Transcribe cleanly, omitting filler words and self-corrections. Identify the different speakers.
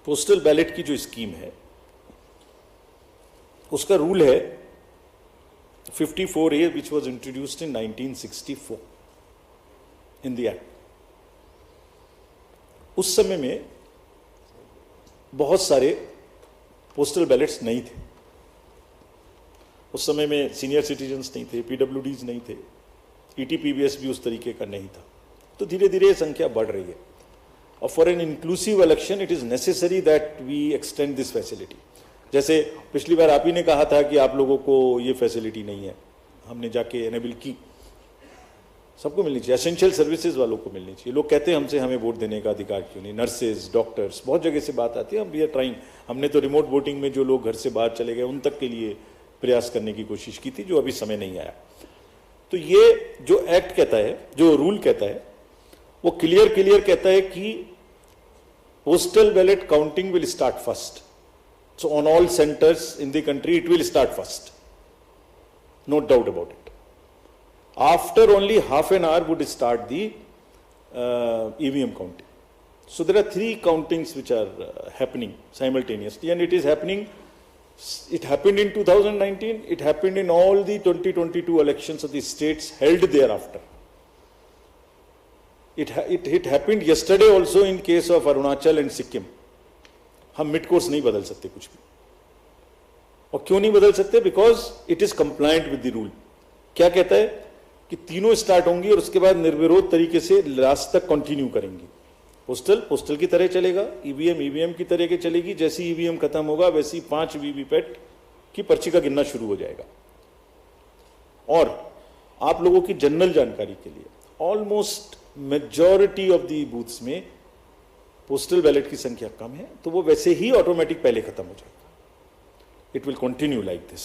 Speaker 1: Postal ballot की जो scheme है उसका रूल है 54A which was introduced in 1964 in the act. उस समय में बहुत सारे पोस्टल बैलेट्स नहीं थे. उस समय में सीनियर सिटीजन्स नहीं थे, PWDs नहीं थे, ETPBS भी उस तरीके का नहीं था. तो धीरे धीरे संख्या बढ़ रही है और for an inclusive election it is necessary that we extend this facility. जैसे पिछली बार आप ही ने कहा था कि आप लोगों को ये फैसिलिटी नहीं है, हमने जाके एनेबल की. सबको मिलनी चाहिए, एसेंशियल सर्विसेज वालों को मिलनी चाहिए. लोग कहते हैं हमसे हमें वोट देने का अधिकार क्यों नहीं, नर्सेज, डॉक्टर्स, बहुत जगह से बात आती है. हम वी आर ट्राइंग. हमने तो रिमोट वोटिंग में जो लोग घर से बाहर चले गए उन तक के लिए प्रयास करने की कोशिश की थी, जो अभी समय नहीं आया. तो ये जो एक्ट कहता है, जो रूल कहता है, वो क्लियर कहता है कि postal ballot counting will start first. So on all centres in the country it will start first, no doubt about it. After only half an hour would start the EVM counting. So there are three countings which are happening simultaneously, and it is happening. It happened in 2019. It happened in all the 2022 elections of the states held thereafter. It happened yesterday also in case of Arunachal and Sikkim. हम mid course नहीं बदल सकते कुछ भी. और क्यों नहीं बदल सकते? Because it is compliant with the rule. क्या कहता है कि तीनों स्टार्ट होंगी और उसके बाद निर्विरोध तरीके से लास्ट तक कंटिन्यू करेंगी. पोस्टल की तरह चलेगा, ईवीएम की तरह के चलेगी. जैसे ईवीएम खत्म होगा वैसी 5 वीवीपैट की पर्ची का गिनना शुरू हो जाएगा. और आप लोगों की जनरल जानकारी के लिए almost majority of the booths में पोस्टल बैलेट की संख्या कम है, तो वो वैसे ही ऑटोमेटिक पहले खत्म हो जाएगा. It will continue like this.